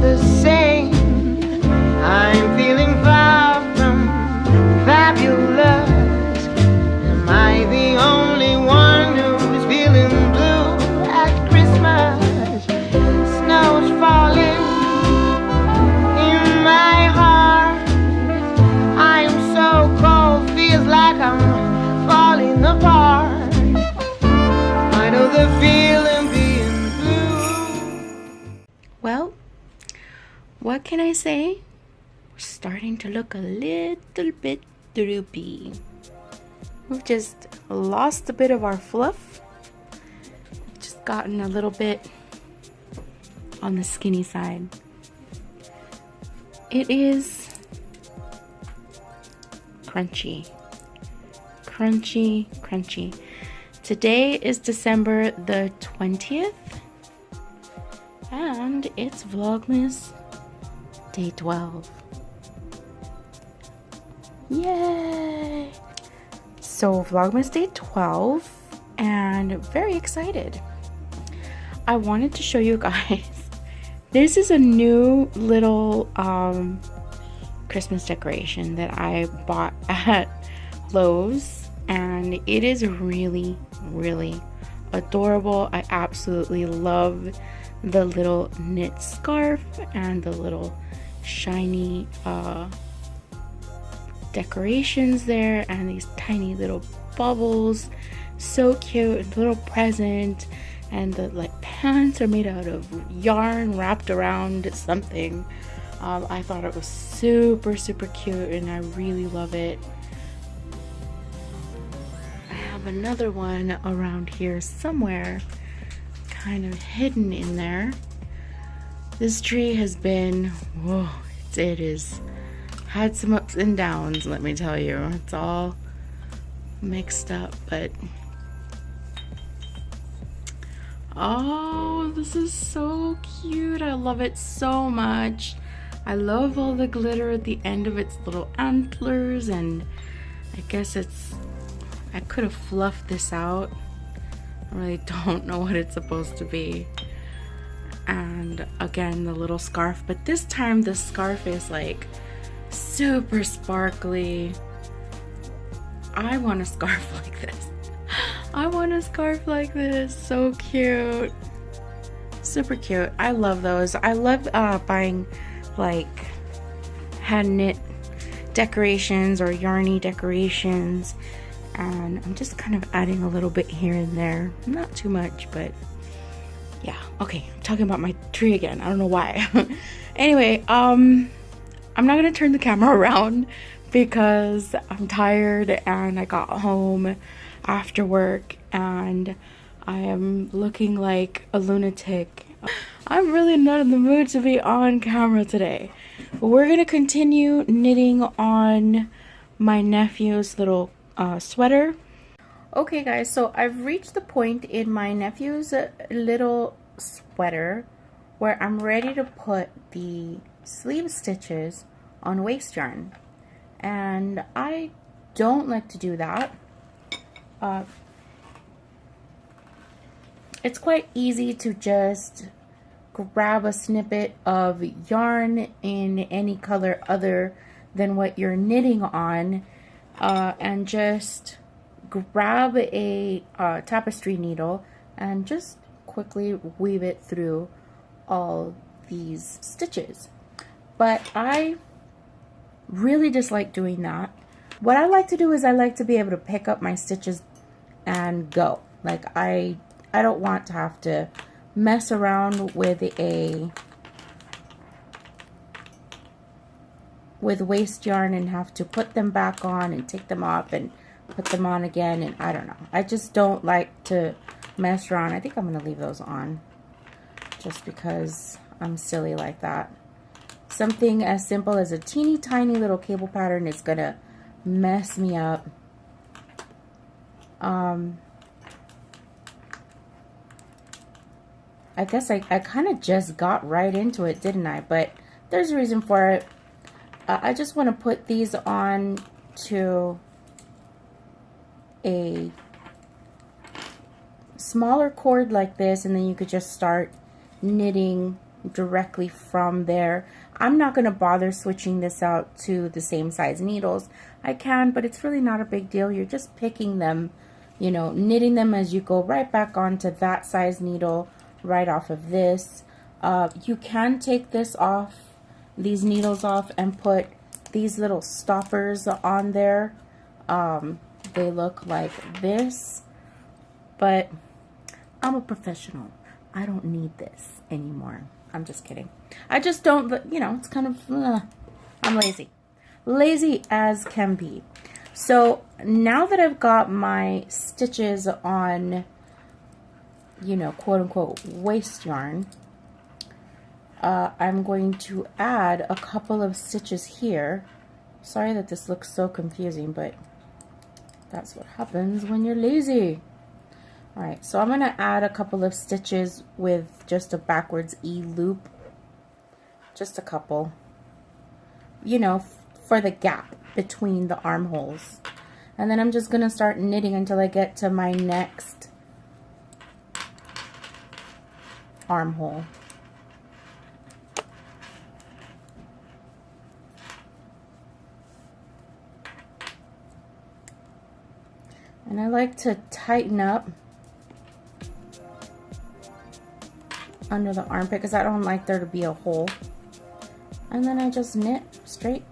the same. I'm feeling far from fabulous. Am I the only one who's feeling blue at Christmas? Snow's falling in my heart. I'm so cold, feels like I'm falling apart. I know the feeling being blue. Well, what can I say? We're starting to look a little bit droopy. We've just lost a bit of our fluff. Just gotten a little bit on the skinny side. It is crunchy. Crunchy, crunchy. Today is December the 20th. And it's Vlogmas Day 12. Yay! So Vlogmas Day 12, and very excited. I wanted to show you guys. This is a new little Christmas decoration that I bought at Lowe's, and it is really, really adorable. I absolutely love the little knit scarf and the little shiny decorations there, and these tiny little bubbles. So cute. Little present, and the like pants are made out of yarn wrapped around something. I thought it was super, super cute, and I really love it. I have another one around here somewhere, kind of hidden in there. This tree has been, whoa, it is had some ups and downs, let me tell you. It's all mixed up, but oh, this is so cute. I love it so much. I love all the glitter at the end of its little antlers, and I guess I could have fluffed this out. I really don't know what it's supposed to be. And again, the little scarf, but this time the scarf is like super sparkly. I want a scarf like this. I want a scarf like this. So cute. Super cute. I love those. I love buying like hand knit decorations or yarny decorations, and I'm just kind of adding a little bit here and there. Not too much, but yeah. Okay, I'm talking about my tree again. I don't know why. Anyway, I'm not gonna turn the camera around because I'm tired and I got home after work and I am looking like a lunatic. I'm really not in the mood to be on camera today. But we're gonna continue knitting on my nephew's little sweater. Okay guys, so I've reached the point in my nephew's little sweater where I'm ready to put the sleeve stitches on waist yarn, and I don't like to do that. It's quite easy to just grab a snippet of yarn in any color other than what you're knitting on, and just grab a tapestry needle and just quickly weave it through all these stitches. But I really dislike doing that. What I like to do is I like to be able to pick up my stitches and go. Like I don't want to have to mess around with waste yarn and have to put them back on and take them off and put them on again, and I don't know. I just don't like to mess around. I think I'm going to leave those on just because I'm silly like that. Something as simple as a teeny tiny little cable pattern is going to mess me up. I guess I kind of just got right into it, didn't I? But there's a reason for it. I just want to put these on to a smaller cord like this, and then you could just start knitting directly from there. I'm not going to bother switching this out to the same size needles. I can, but it's really not a big deal. You're just picking them, you know, knitting them as you go right back onto that size needle right off of this. You can take this off, these needles off, and put these little stoppers on there. They look like this, but I'm a professional. I don't need this anymore. I'm just kidding. I just don't, but you know, it's kind of, I'm lazy. Lazy as can be. So now that I've got my stitches on, you know, quote unquote waste yarn, I'm going to add a couple of stitches here. Sorry that this looks so confusing, but that's what happens when you're lazy. Alright, so I'm going to add a couple of stitches with just a backwards E loop. Just a couple. You know, for the gap between the armholes. And then I'm just going to start knitting until I get to my next armhole. And I like to tighten up under the armpit because I don't like there to be a hole. And then I just knit straight.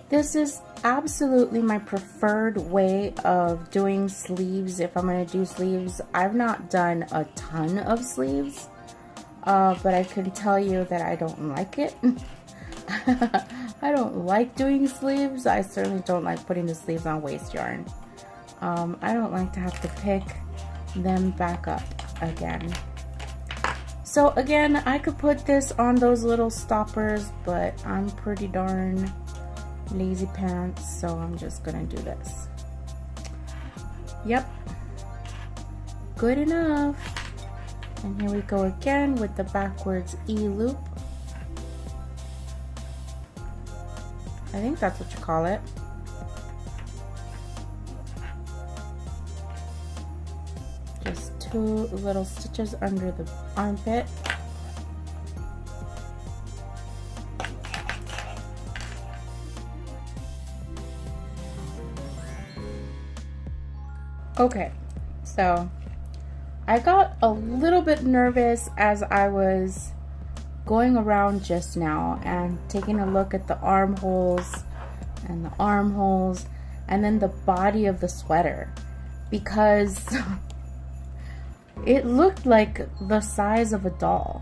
This is absolutely my preferred way of doing sleeves if I'm going to do sleeves. I've not done a ton of sleeves, but I can tell you that I don't like it. I don't like doing sleeves. I certainly don't like putting the sleeves on waste yarn. I don't like to have to pick them back up again. So again, I could put this on those little stoppers, but I'm pretty darn lazy pants, so I'm just gonna do this. Yep, good enough. And here we go again with the backwards E loop. I think that's what you call it. Just two little stitches under the armpit. Okay, so I got a little bit nervous as I was going around just now and taking a look at the armholes and the armholes and then the body of the sweater, because it looked like the size of a doll.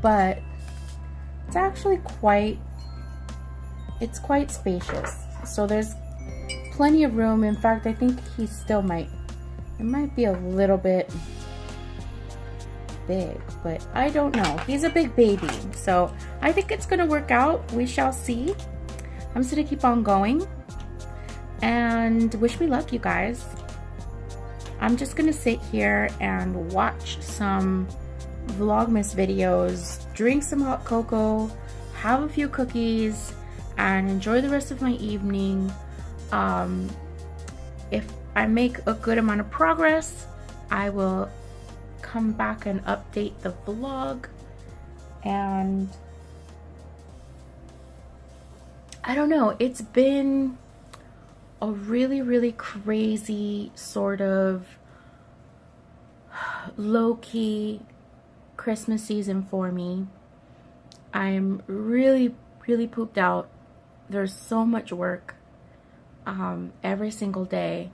But it's actually quite spacious. So there's plenty of room. In fact, I think he still might, it might be a little bit big, but I don't know. He's a big baby, so I think it's gonna work out. We shall see. I'm just gonna keep on going and wish me luck, you guys. I'm just gonna sit here and watch some Vlogmas videos, drink some hot cocoa, have a few cookies, and enjoy the rest of my evening. If I make a good amount of progress, I will come back and update the vlog. And I don't know, it's been a really crazy sort of low-key Christmas season for me. I'm really pooped out. There's so much work every single day.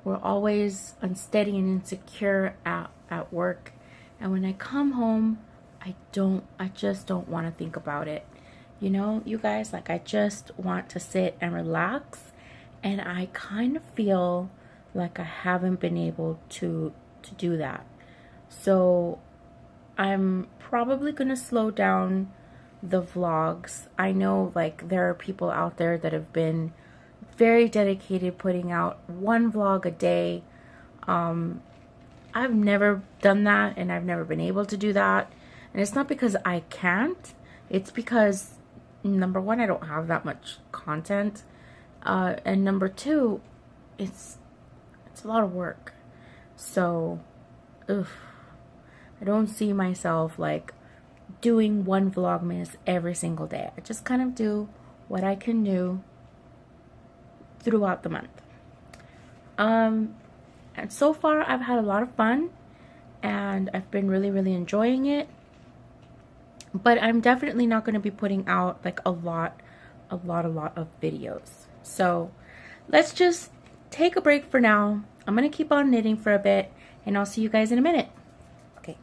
We're always unsteady and insecure at work, and when I come home, I just don't want to think about it. You know, you guys, like, I just want to sit and relax, and I kind of feel like I haven't been able to do that. So I'm probably gonna slow down the vlogs. I know, like, there are people out there that have been very dedicated, putting out one vlog a day. I've never done that, and I've never been able to do that. And it's not because I can't, it's because number one, I don't have that much content, and number two, it's a lot of work. So, ugh, I don't see myself like doing one Vlogmas every single day. I just kind of do what I can do throughout the month. And so far I've had a lot of fun and I've been really enjoying it. But I'm definitely not going to be putting out like a lot of videos. So let's just take a break for now. I'm going to keep on knitting for a bit and I'll see you guys in a minute. Okay.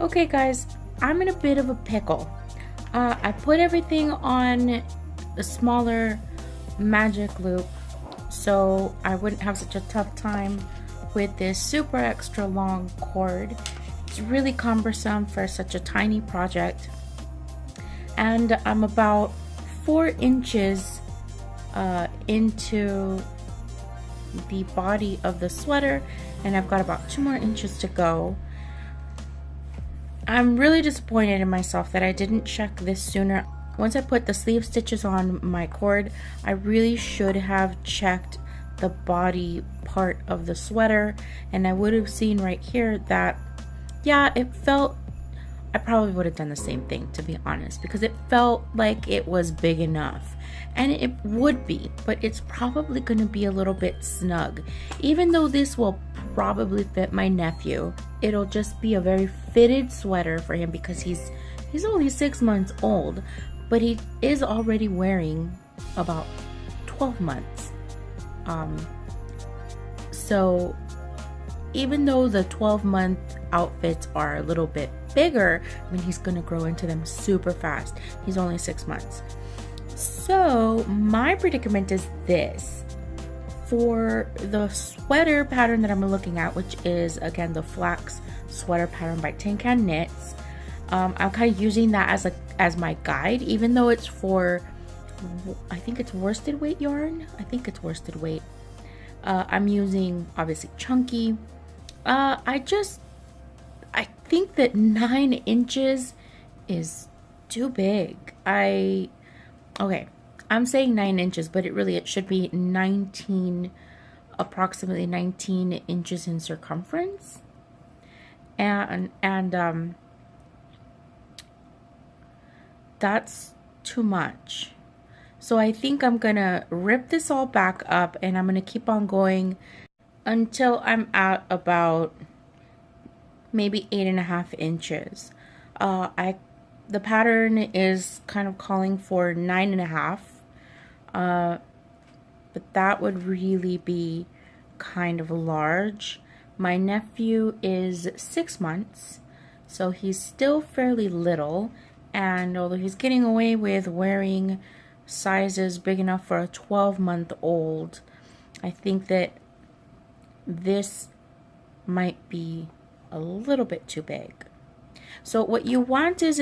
Okay guys, I'm in a bit of a pickle. I put everything on the smaller magic loop so I wouldn't have such a tough time with this super extra long cord. It's really cumbersome for such a tiny project. And I'm about 4 inches into the body of the sweater and I've got about 2 more inches to go. I'm really disappointed in myself that I didn't check this sooner. Once I put the sleeve stitches on my cord, I really should have checked the body part of the sweater, and I would have seen right here that, yeah, it felt, I probably would have done the same thing, to be honest, because it felt like it was big enough. And it would be, but it's probably going to be a little bit snug. Even though this will probably fit my nephew, it'll just be a very fitted sweater for him because he's only 6 months old, but he is already wearing about 12 months. So even though the 12-month outfits are a little bit bigger, I mean, he's gonna grow into them super fast. He's only 6 months. So my predicament is this. For the sweater pattern that I'm looking at, which is again the flax sweater pattern by Tin Can Knits, I'm kind of using that as my guide, even though it's for, I think it's worsted weight yarn. I think it's worsted weight. I'm using obviously chunky. I think that 9 inches is too big. Okay, I'm saying 9 inches, but it should be approximately 19 inches in circumference. And that's too much. So I think I'm gonna rip this all back up and I'm gonna keep on going until I'm at about maybe 8.5 inches. The pattern is kind of calling for 9.5, but that would really be kind of large. My nephew is 6 months, so he's still fairly little, and although he's getting away with wearing sizes big enough for a 12-month-old, I think that this might be a little bit too big. So what you want is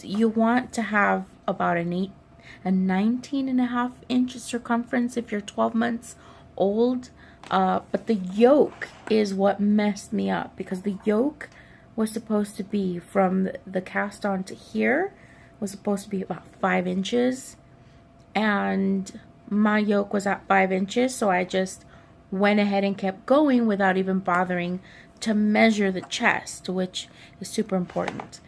you want to have about a 19.5 inch circumference if you're 12 months old. But the yoke is what messed me up, because the yoke was supposed to be from the cast on to here was supposed to be about 5 inches, and my yoke was at 5 inches, so I just went ahead and kept going without even bothering to measure the chest, which is super important.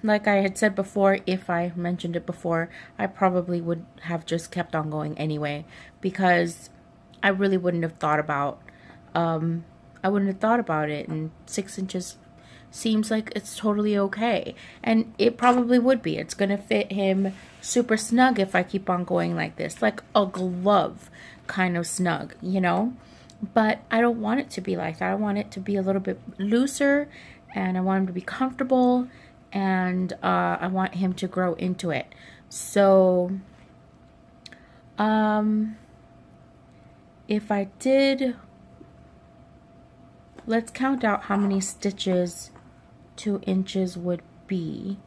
Like I had said before, if I mentioned it before, I probably would have just kept on going anyway, because I really wouldn't have thought about I wouldn't have thought about it, and 6 inches seems like it's totally okay. And it probably would be. It's gonna fit him super snug if I keep on going like this, like a glove kind of snug, you know? But I don't want it to be like that. I want it to be a little bit looser, and I want him to be comfortable, and I want him to grow into it. So if I did, let's count out how many stitches 2 inches would be.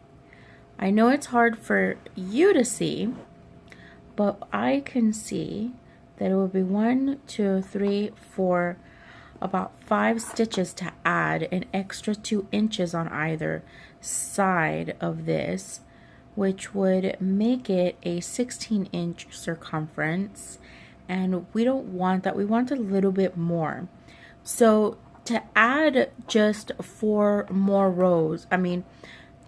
I know it's hard for you to see, but I can see that it would be 1, 2, 3, 4, about 5 stitches to add an extra 2 inches on either side of this, which would make it a 16-inch circumference, and we don't want that. We want a little bit more. So to add just 4 more rows,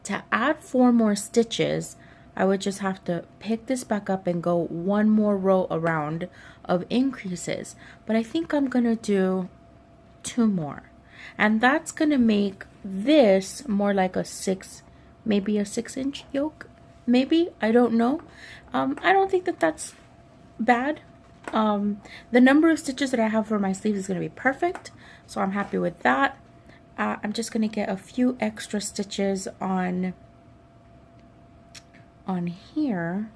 to add 4 more stitches, I would just have to pick this back up and go 1 more row around of increases. But I think I'm gonna do 2 more, and that's gonna make this more like a 6, maybe a 6-inch yoke, maybe, I don't know. I don't think that that's bad. The number of stitches that I have for my sleeves is gonna be perfect, so I'm happy with that. I'm just gonna get a few extra stitches on here.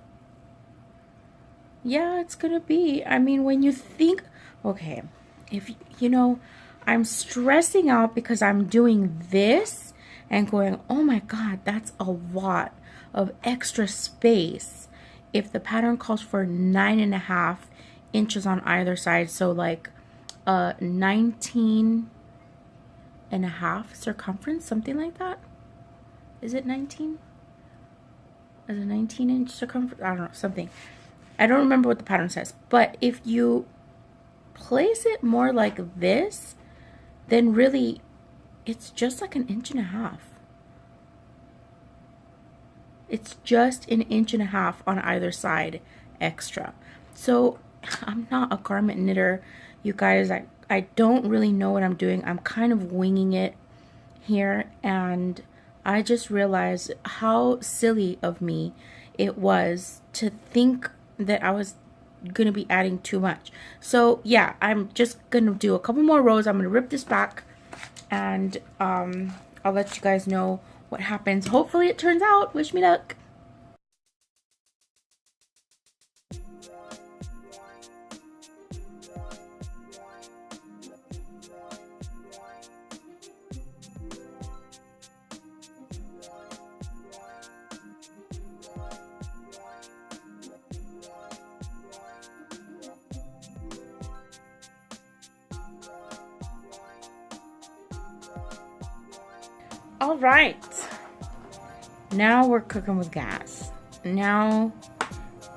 Yeah, it's gonna be, when you think, okay, if you know, I'm stressing out because I'm doing this and going, oh my god, that's a lot of extra space. If the pattern calls for 9.5 inches on either side, so like 19.5 circumference, something like that. Is it 19? Is it 19-inch circumference? I don't know, something. I don't remember what the pattern says, but if you place it more like this, then really it's just like 1.5 inches. It's just 1.5 inches on either side extra. So I'm not a garment knitter, you guys. I don't really know what I'm doing. I'm kind of winging it here, and I just realized how silly of me it was to think that I was gonna be adding too much. So yeah, I'm just gonna do a couple more rows. I'm gonna rip this back, and I'll let you guys know what happens. Hopefully it turns out. Wish me luck. All right, now we're cooking with gas. Now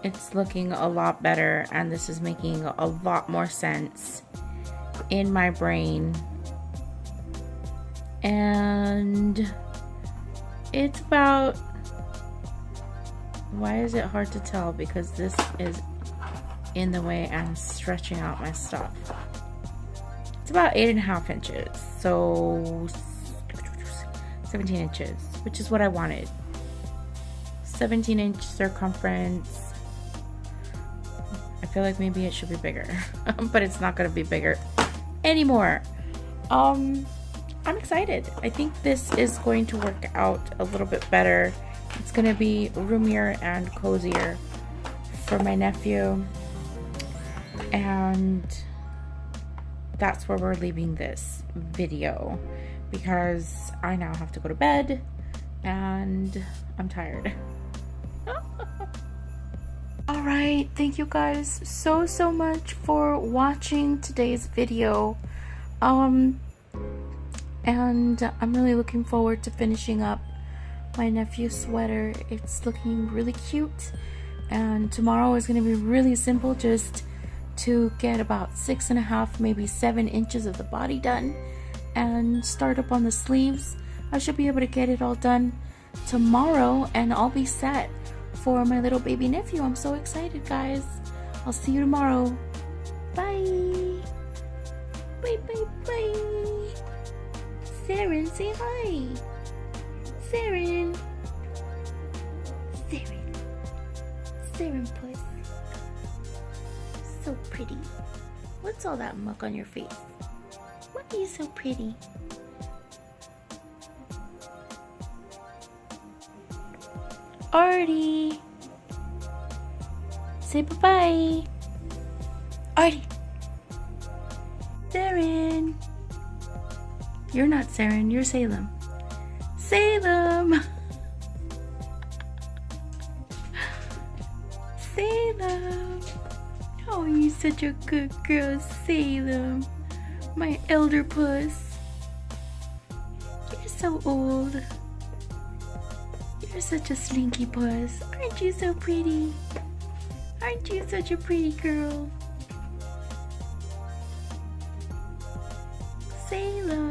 it's looking a lot better, and this is making a lot more sense in my brain. And it's about, why is it hard to tell? Because this is in the way I'm stretching out my stuff. It's about 8.5 inches, so 17 inches, which is what I wanted. 17-inch circumference. I feel like maybe it should be bigger, but it's not gonna be bigger anymore. I'm excited. I think this is going to work out a little bit better. It's gonna be roomier and cozier for my nephew, and that's where we're leaving this video, because I now have to go to bed and I'm tired. All right, thank you guys so much for watching today's video. And I'm really looking forward to finishing up my nephew's sweater. It's looking really cute, and tomorrow is going to be really simple, just to get about 6.5, maybe 7 inches of the body done and start up on the sleeves. I should be able to get it all done tomorrow, and I'll be set for my little baby nephew. I'm so excited, guys. I'll see you tomorrow. Bye. Bye. Saren, say hi. Saren. Saren. Saren puss. So pretty. What's all that muck on your face? Why are you so pretty? Artie. Say bye-bye. Artie. Saren. You're not Saren, you're Salem. Salem. Salem. Oh, you're such a good girl, Salem. My elder puss. You're so old. You're such a slinky puss. Aren't you so pretty? Aren't you such a pretty girl? Salem.